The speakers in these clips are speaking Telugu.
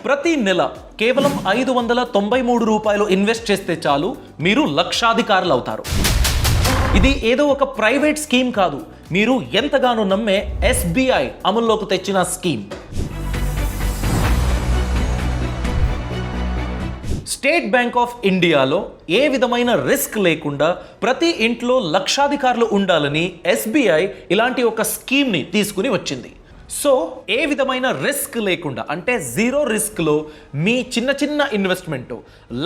ప్రతి నెల కేవలం 593 రూపాయలు ఇన్వెస్ట్ చేస్తే చాలు మీరు లక్షాధికారులు అవుతారు. ఇది ఏదో ఒక ప్రైవేట్ స్కీమ్ కాదు, మీరు ఎంతగానో నమ్మే SBI అమల్లోకి తెచ్చిన స్కీమ్. స్టేట్ బ్యాంక్ ఆఫ్ ఇండియాలో ఏ విధమైన రిస్క్ లేకుండా ప్రతి ఇంట్లో లక్షాధికారులు ఉండాలని SBI ఇలాంటి ఒక స్కీమ్ని తీసుకుని వచ్చింది. సో ఏ విధమైన రిస్క్ లేకుండా అంటే జీరో రిస్క్లో మీ చిన్న చిన్న ఇన్వెస్ట్మెంట్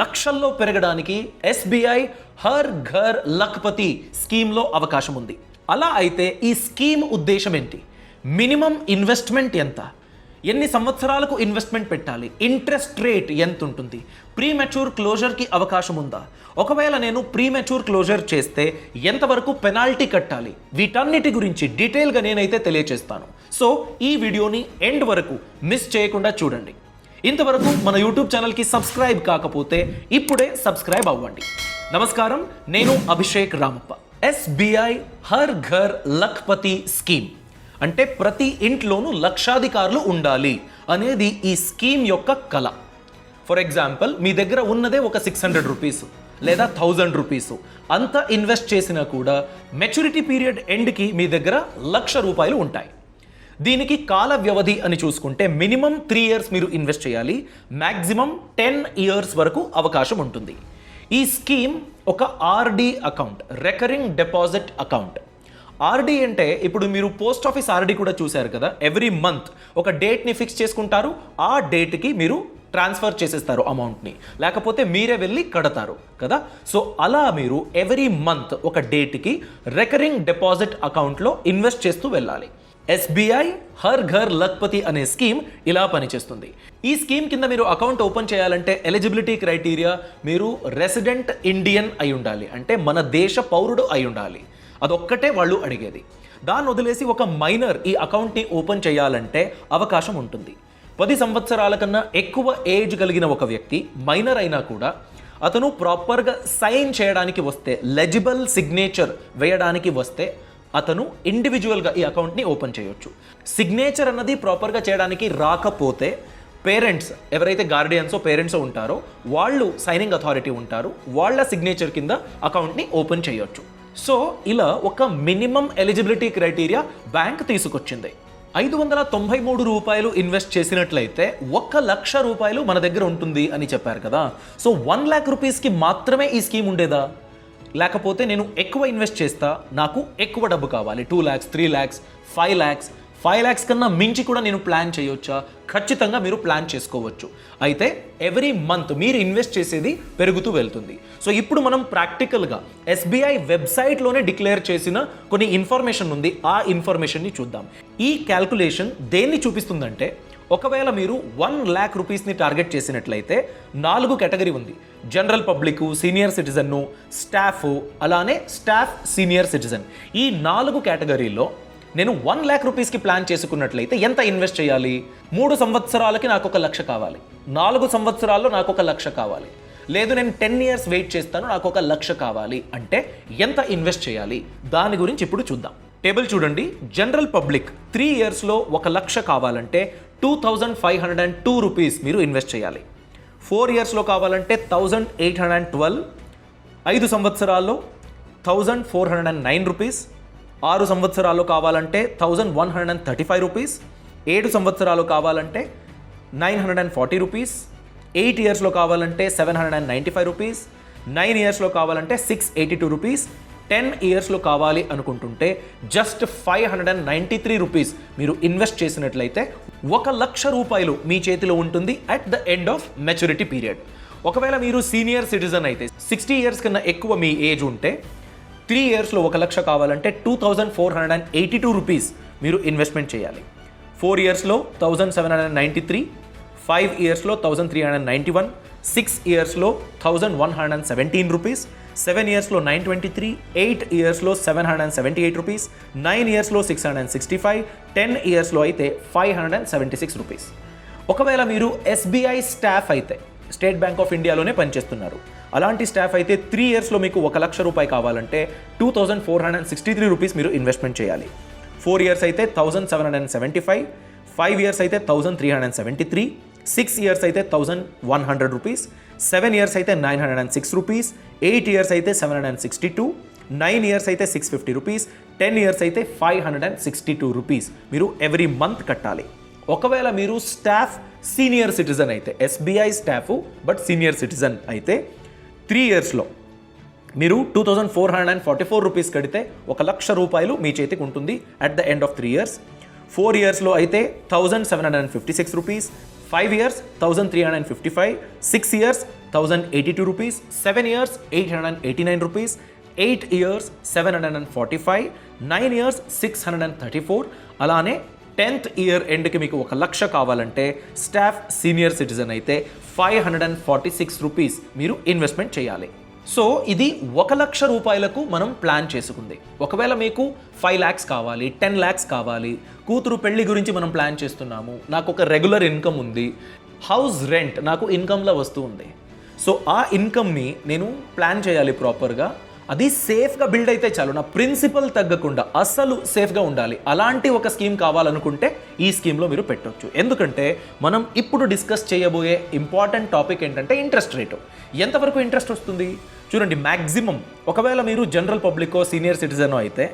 లక్షల్లో పెరగడానికి SBI హర్ ఘర్ లఖ్పతి స్కీమ్లో అవకాశం ఉంది. అలా అయితే ఈ స్కీమ్ ఉద్దేశం ఏంటి? మినిమం ఇన్వెస్ట్మెంట్ ఎంత, ఎన్ని సంవత్సరాలకు ఇన్వెస్ట్మెంట్ పెట్టాలి, ఇంట్రెస్ట్ రేట్ ఎంత ఉంటుంది, ప్రీమెచ్యూర్ క్లోజర్కి అవకాశం ఉందా, ఒకవేళ నేను ప్రీమెచ్యూర్ క్లోజర్ చేస్తే ఎంతవరకు పెనాల్టీ కట్టాలి, వీటన్నిటి గురించి డీటెయిల్గా నేనైతే తెలియచేస్తాను. సో ఈ వీడియోని ఎండ్ వరకు మిస్ చేయకుండా చూడండి. ఇంతవరకు మన యూట్యూబ్ ఛానల్కి సబ్స్క్రైబ్ కాకపోతే ఇప్పుడే సబ్స్క్రైబ్ అవ్వండి. నమస్కారం, నేను అభిషేక్ రామప్ప. SBI హర్ ఘర్ లఖ్పతి స్కీమ్ అంటే ప్రతి ఇంట్లోనూ లక్షాధికారులు ఉండాలి అనేది ఈ స్కీమ్ యొక్క కళ. ఫర్ ఎగ్జాంపుల్, మీ దగ్గర ఉన్నదే ఒక 600 రూపీస్ లేదా 1000 రూపీస్, అంత ఇన్వెస్ట్ చేసినా కూడా మెచ్యూరిటీ పీరియడ్ ఎండ్కి మీ దగ్గర 1,00,000 రూపాయలు ఉంటాయి. దీనికి కాల వ్యవధి అని చూసుకుంటే మినిమం 3 ఇయర్స్ మీరు ఇన్వెస్ట్ చేయాలి, మ్యాక్సిమం 10 ఇయర్స్ వరకు అవకాశం ఉంటుంది. ఈ స్కీమ్ ఒక RD account, recurring deposit account. RD అంటే ఇప్పుడు మీరు పోస్ట్ ఆఫీస్ RD కూడా చూశారు కదా, ఎవ్రీ మంత్ ఒక డేట్ని ఫిక్స్ చేసుకుంటారు, ఆ డేట్కి మీరు ట్రాన్స్ఫర్ చేసేస్తారు అమౌంట్ని, లేకపోతే మీరే వెళ్ళి కడతారు కదా. సో అలా మీరు ఎవ్రీ మంత్ ఒక డేట్కి రికరింగ్ డిపాజిట్ అకౌంట్లో ఇన్వెస్ట్ చేస్తూ వెళ్ళాలి. SBI హర్ ఘర్ లఖ్పతి అనే స్కీమ్ ఇలా పనిచేస్తుంది. ఈ స్కీమ్ కింద మీరు అకౌంట్ ఓపెన్ చేయాలంటే ఎలిజిబిలిటీ క్రైటీరియా మీరు రెసిడెంట్ ఇండియన్ అయి ఉండాలి, అంటే మన దేశ పౌరుడు అయి ఉండాలి. అదొక్కటే వాళ్ళు అడిగేది. దాన్ని వదిలేసి ఒక మైనర్ ఈ అకౌంట్ని ఓపెన్ చేయాలంటే అవకాశం ఉంటుంది. 10 సంవత్సరాల కన్నా ఎక్కువ ఏజ్ కలిగిన ఒక వ్యక్తి మైనర్ అయినా కూడా అతను ప్రాపర్గా సైన్ చేయడానికి వస్తే, లెజిబుల్ సిగ్నేచర్ వేయడానికి వస్తే అతను ఇండివిజువల్గా ఈ అకౌంట్ని ఓపెన్ చేయొచ్చు. సిగ్నేచర్ అన్నది ప్రాపర్గా చేయడానికి రాకపోతే పేరెంట్స్, ఎవరైతే గార్డియన్సో పేరెంట్సో ఉంటారో వాళ్ళు సైనింగ్ అథారిటీ ఉంటారు, వాళ్ళ సిగ్నేచర్ కింద అకౌంట్ని ఓపెన్ చేయొచ్చు. సో ఇలా ఒక మినిమం ఎలిజిబిలిటీ క్రైటీరియా బ్యాంక్ తీసుకొచ్చింది. 593 రూపాయలు ఇన్వెస్ట్ చేసినట్లయితే 1,00,000 రూపాయలు మన దగ్గర ఉంటుంది అని చెప్పారు కదా. సో 1,00,000 రూపీస్కి మాత్రమే ఈ స్కీమ్ ఉండేదా? లేకపోతే నేను ఎక్కువ ఇన్వెస్ట్ చేస్తా, నాకు ఎక్కువ డబ్బు కావాలి, 2 lakhs, 3 lakhs, 5 lakhs కన్నా మించి కూడా నేను ప్లాన్ చేయొచ్చా? ఖచ్చితంగా మీరు ప్లాన్ చేసుకోవచ్చు. అయితే ఎవ్రీ మంత్ మీరు ఇన్వెస్ట్ చేసేది పెరుగుతూ వెళ్తుంది. సో ఇప్పుడు మనం ప్రాక్టికల్గా SBI వెబ్సైట్లోనే డిక్లేర్ చేసిన కొన్ని ఇన్ఫర్మేషన్ ఉంది, ఆ ఇన్ఫర్మేషన్ని చూద్దాం. ఈ క్యాల్కులేషన్ దేన్ని చూపిస్తుందంటే, ఒకవేళ మీరు 1,00,000 రూపీస్ని టార్గెట్ చేసినట్లయితే 4 కేటగిరీ ఉంది: general public, senior citizen, staff, అలానే స్టాఫ్ సీనియర్ సిటిజన్. ఈ 4 కేటగిరీలో నేను 1,00,000 రూపీస్కి ప్లాన్ చేసుకున్నట్లయితే ఎంత ఇన్వెస్ట్ చేయాలి? 3 సంవత్సరాలకి నాకు 1,00,000 కావాలి, 4 సంవత్సరాల్లో నాకు 1,00,000 కావాలి, లేదు నేను 10 ఇయర్స్ వెయిట్ చేస్తాను నాకు 1,00,000 కావాలి అంటే ఎంత ఇన్వెస్ట్ చేయాలి? దాని గురించి ఇప్పుడు చూద్దాం. టేబుల్ చూడండి. జనరల్ పబ్లిక్ 3 ఇయర్స్లో 1,00,000 కావాలంటే 2,502 రూపీస్ మీరు ఇన్వెస్ట్ చేయాలి. 4 ఇయర్స్లో కావాలంటే 1,812, 5 సంవత్సరాల్లో 1,409 రూపీస్, 6 సంవత్సరాలు కావాలంటే 1,135 రూపీస్, 7 సంవత్సరాలు కావాలంటే 940 రూపీస్, 8 ఇయర్స్లో కావాలంటే 795 రూపీస్, 9 ఇయర్స్లో కావాలంటే 682 రూపీస్, 10 ఇయర్స్లో కావాలి అనుకుంటుంటే జస్ట్ 593 రూపీస్ మీరు ఇన్వెస్ట్ చేసినట్లయితే 1,00,000 రూపాయలు మీ చేతిలో ఉంటుంది at the end of maturity period. ఒకవేళ మీరు సీనియర్ సిటిజన్ అయితే 60 ఇయర్స్ కన్నా ఎక్కువ మీ ఏజ్ ఉంటే 3 ఇయర్స్లో 1,00,000 కావాలంటే 2,482 రూపీస్ మీరు ఇన్వెస్ట్మెంట్ చేయాలి. 4 ఇయర్స్లో 1,793, 5 ఇయర్స్లో 1,391, 6 ఇయర్స్లో 1,117 రూపీస్, 7 ఇయర్స్లో 923, 8 ఇయర్స్లో 778 రూపీస్, 9 ఇయర్స్లో 665, 10 ఇయర్స్లో అయితే 576 రూపీస్. ఒకవేళ మీరు SBI స్టాఫ్ అయితే, స్టేట్ బ్యాంక్ ఆఫ్ ఇండియాలోనే పనిచేస్తున్నారు, అలాంటి స్టాఫ్ అయితే 3 ఇయర్స్లో మీకు 1,00,000 రూపాయలు కావాలంటే 2,463 రూపీస్ మీరు ఇన్వెస్ట్మెంట్ చేయాలి. 4 ఇయర్స్ అయితే 1,775, 5 ఇయర్స్ అయితే 1,373, 6 ఇయర్స్ అయితే 1100 రూపీస్, 7 ఇయర్స్ అయితే 906 రూపీస్, 8 ఇయర్స్ అయితే 762, 9 ఇయర్స్ అయితే 650 రూపీస్, 10 ఇయర్స్ అయితే 562 రూపీస్ మీరు ఎవ్రీ మంత్ కట్టాలి. ఒకవేళ మీరు స్టాఫ్ సీనియర్ సిటిజన్ అయితే, SBI staff but senior citizen అయితే 3 ఇయర్స్లో మీరు 2444 రూపీస్ కడితే 1,00,000 రూపాయలు మీ చేతికి ఉంటుంది at the end of 3 years. 4 ఇయర్స్లో అయితే 1756 rupees, 5 years 1355, 6 years 1082 rupees, 7 years 889 rupees, 8 years 745, 9 years 634. అలానే 10th ఇయర్ ఎండ్కి మీకు 1,00,000 కావాలంటే స్టాఫ్ సీనియర్ సిటిజన్ అయితే 546 రూపీస్ మీరు ఇన్వెస్ట్మెంట్ చేయాలి. సో ఇది 1,00,000 రూపాయలకు మనం ప్లాన్ చేసుకుంది. ఒకవేళ మీకు 5 lakhs కావాలి, 10 lakhs కావాలి, కూతురు పెళ్లి గురించి మనం ప్లాన్ చేస్తున్నాము, నాకు ఒక రెగ్యులర్ ఇన్కమ్ ఉంది, హౌస్ రెంట్ నాకు ఇన్కమ్లో వస్తూ ఉంది, సో ఆ ఇన్కమ్ని నేను ప్లాన్ చేయాలి ప్రాపర్గా, అది సేఫ్గా బిల్డ్ అయితే చాలు, నా ప్రిన్సిపల్ తగ్గకుండా అస్సలు సేఫ్గా ఉండాలి, అలాంటి ఒక స్కీమ్ కావాలనుకుంటే ఈ స్కీమ్లో మీరు పెట్టవచ్చు. ఎందుకంటే మనం ఇప్పుడు డిస్కస్ చేయబోయే ఇంపార్టెంట్ టాపిక్ ఏంటంటే ఇంట్రెస్ట్ రేటు. ఎంతవరకు ఇంట్రెస్ట్ వస్తుంది చూడండి. మ్యాక్సిమం ఒకవేళ మీరు జనరల్ పబ్లికో సీనియర్ సిటిజనో అయితే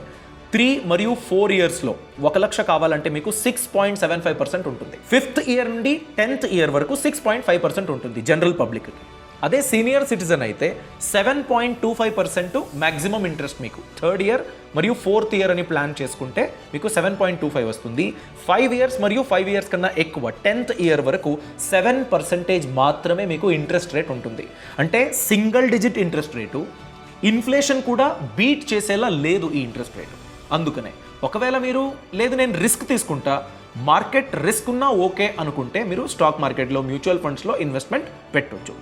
3 మరియు 4 ఇయర్స్లో 1,00,000 కావాలంటే మీకు 6.75% ఉంటుంది. 5th ఇయర్ నుండి 10th ఇయర్ వరకు 6.5% ఉంటుంది జనరల్ పబ్లిక్కి. అదే సీనియర్ సిటిజన్ అయితే 7.25% మ్యాక్సిమం ఇంట్రెస్ట్ మీకు 3rd ఇయర్ మరియు 4th ఇయర్ అని ప్లాన్ చేసుకుంటే మీకు 7.25 వస్తుంది. 5 ఇయర్స్ మరియు 5 ఇయర్స్ కన్నా ఎక్కువ 10th ఇయర్ వరకు 7% మాత్రమే మీకు ఇంట్రెస్ట్ రేట్ ఉంటుంది. అంటే single digit interest rate, inflation కూడా బీట్ చేసేలా లేదు ఈ ఇంట్రెస్ట్ రేటు. అందుకనే ఒకవేళ మీరు లేదు నేను రిస్క్ తీసుకుంటా, మార్కెట్ రిస్క్ ఉన్నా ఓకే అనుకుంటే మీరు స్టాక్ మార్కెట్లో మ్యూచువల్ ఫండ్స్లో ఇన్వెస్ట్మెంట్ పెట్టవచ్చు.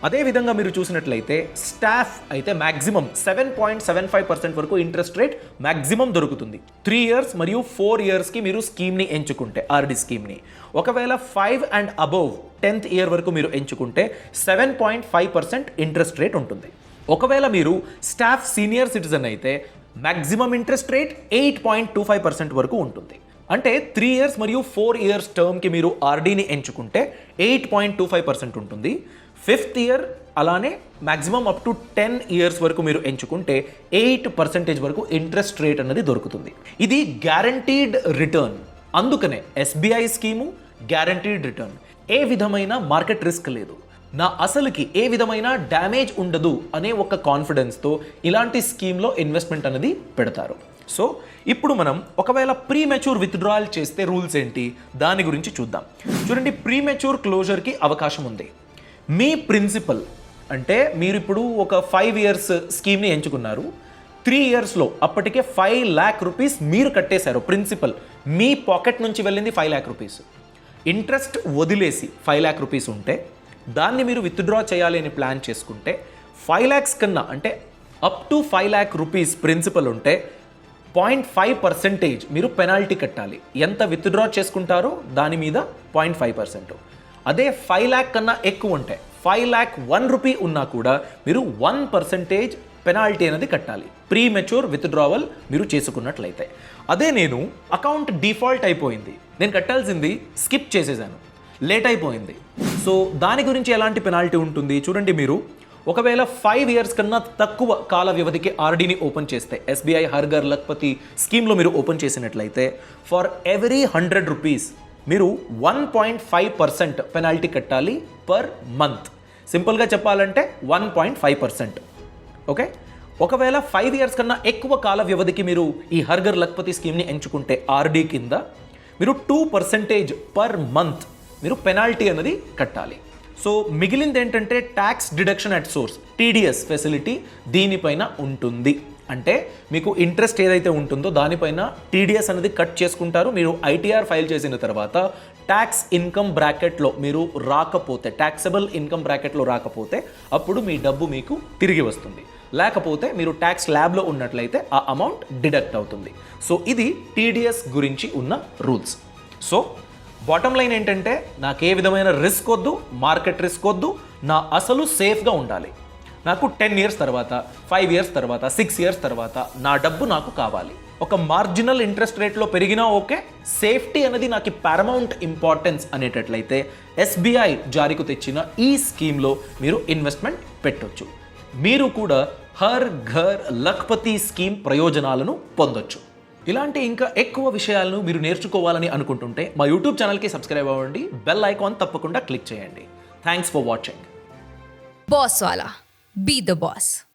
అదేవిధంగా మీరు చూసినట్లయితే స్టాఫ్ అయితే మ్యాక్సిమం 7.75% వరకు ఇంట్రెస్ట్ రేట్ మ్యాక్సిమం దొరుకుతుంది 3 ఇయర్స్ మరియు 4 ఇయర్స్కి మీరు స్కీమ్ని ఎంచుకుంటే, ఆర్డి స్కీమ్ని. ఒకవేళ 5 and above 10th ఇయర్ వరకు మీరు ఎంచుకుంటే 7.5% ఇంట్రెస్ట్ రేట్ ఉంటుంది. ఒకవేళ మీరు స్టాఫ్ సీనియర్ సిటిజన్ అయితే మ్యాక్సిమం ఇంట్రెస్ట్ రేట్ 8.25% వరకు ఉంటుంది. అంటే 3 ఇయర్స్ మరియు 4 ఇయర్స్ టర్మ్కి మీరు ఆర్డీని ఎంచుకుంటే 8.25% ఉంటుంది. 5th ఇయర్ అలానే మ్యాక్సిమం అప్ టు 10 ఇయర్స్ వరకు మీరు ఎంచుకుంటే 8% వరకు ఇంట్రెస్ట్ రేట్ అన్నది దొరుకుతుంది. ఇది గ్యారంటీడ్ రిటర్న్. అందుకనే ఎస్బీఐ స్కీము గ్యారంటీడ్ రిటర్న్. ఏ విధమైన మార్కెట్ రిస్క్ లేదు, నా అసలుకి ఏ విధమైన డ్యామేజ్ ఉండదు అనే ఒక కాన్ఫిడెన్స్తో ఇలాంటి స్కీమ్లో ఇన్వెస్ట్మెంట్ అనేది పెడతారు. సో ఇప్పుడు మనం ఒకవేళ ప్రీమెచ్యూర్ విత్డ్రాయల్ చేస్తే రూల్స్ ఏంటి దాని గురించి చూద్దాం. చూడండి, ప్రీమెచ్యూర్ క్లోజర్కి అవకాశం ఉంది. మీ ప్రిన్సిపల్ అంటే మీరు ఇప్పుడు ఒక 5 ఇయర్స్ స్కీమ్ని ఎంచుకున్నారు, 3 ఇయర్స్లో అప్పటికే 5 lakh రూపీస్ మీరు కట్టేశారు. ప్రిన్సిపల్ మీ పాకెట్ నుంచి వెళ్ళింది 5 lakh రూపీస్. ఇంట్రెస్ట్ వదిలేసి 5 lakh రూపీస్ ఉంటే దాన్ని మీరు విత్డ్రా చేయాలి అని ప్లాన్ చేసుకుంటే 5 lakhs కన్నా అంటే up to 5 lakh rupees principal ఉంటే 0.5% మీరు పెనాల్టీ కట్టాలి. ఎంత విత్డ్రా చేసుకుంటారో దాని మీద 0.5%. అదే 5 lakh కన్నా ఎక్కువ ఉంటే 5,01 రూపీ ఉన్నా కూడా మీరు 1% పెనాల్టీ అనేది కట్టాలి ప్రీమెచ్యూర్ విత్డ్రావల్ మీరు చేసుకున్నట్లయితే. అదే నేను అకౌంట్ డిఫాల్ట్ అయిపోయింది, నేను కట్టాల్సింది స్కిప్ చేసేసాను, లేట్ అయిపోయింది, సో దాని గురించి ఎలాంటి పెనాల్టీ ఉంటుంది చూడండి. మీరు ఒకవేళ 5 ఇయర్స్ కన్నా తక్కువ కాల వ్యవధికి ఆర్డీని ఓపెన్ చేస్తే, ఎస్బీఐ హర్ ఘర్ లఖ్పతి స్కీమ్లో మీరు ఓపెన్ చేసినట్లయితే ఫర్ ఎవ్రీ 100 రూపీస్ మీరు 1.5% పెనాల్టీ కట్టాలి పర్ మంత్. సింపుల్గా చెప్పాలంటే 1.5%. ఓకే, ఒకవేళ 5 ఇయర్స్ కన్నా ఎక్కువ కాల వ్యవధికి మీరు ఈ హర్ ఘర్ లఖ్పతి స్కీమ్ని ఎంచుకుంటే ఆర్డీ కింద మీరు 2% పర్ మంత్ మీరు పెనాల్టీ అనేది కట్టాలి. సో మిగిలింది ఏంటంటే tax deduction at source, TDS facility దీనిపైన ఉంటుంది. అంటే మీకు ఇంట్రెస్ట్ ఏదైతే ఉంటుందో దానిపైన టీడీఎస్ అనేది కట్ చేసుకుంటారు. మీరు ఐటీఆర్ ఫైల్ చేసిన తర్వాత ట్యాక్స్ ఇన్కమ్ బ్రాకెట్లో మీరు రాకపోతే, ట్యాక్సబుల్ ఇన్కమ్ బ్రాకెట్లో రాకపోతే అప్పుడు మీ డబ్బు మీకు తిరిగి వస్తుంది. లేకపోతే మీరు ట్యాక్స్ ల్యాబ్లో ఉన్నట్లయితే ఆ అమౌంట్ డిడక్ట్ అవుతుంది. సో ఇది టీడీఎస్ గురించి ఉన్న రూల్స్. సో బాటమ్ లైన్ ఏంటంటే నాకు ఏ విధమైన రిస్క్ వద్దు, మార్కెట్ రిస్క్ వద్దు, నా అసలు సేఫ్గా ఉండాలి. నాకు 10 ఇయర్స్ తర్వాత, 5 ఇయర్స్ తర్వాత, 6 ఇయర్స్ తర్వాత నా డబ్బు నాకు కావాలి. ఒక మార్జినల్ ఇంట్రెస్ట్ రేట్లో పెరిగినా ఓకే, సేఫ్టీ అనేది నాకు పారమౌంట్ ఇంపార్టెన్స్ అనేటట్లయితే ఎస్బీఐ జారీకు తెచ్చిన ఈ స్కీమ్లో మీరు ఇన్వెస్ట్మెంట్ పెట్టొచ్చు. మీరు కూడా హర్ ఘర్ లఖ్పతి స్కీమ్ ప్రయోజనాలను పొందొచ్చు. ఇలాంటి ఇంకా ఎక్కువ విషయాలను మీరు నేర్చుకోవాలని అనుకుంటుంటే మా యూట్యూబ్ ఛానల్కి సబ్స్క్రైబ్ అవ్వండి, బెల్ ఐకాన్ తప్పకుండా క్లిక్ చేయండి. Thanks for watching. Boss Wala. Be the boss.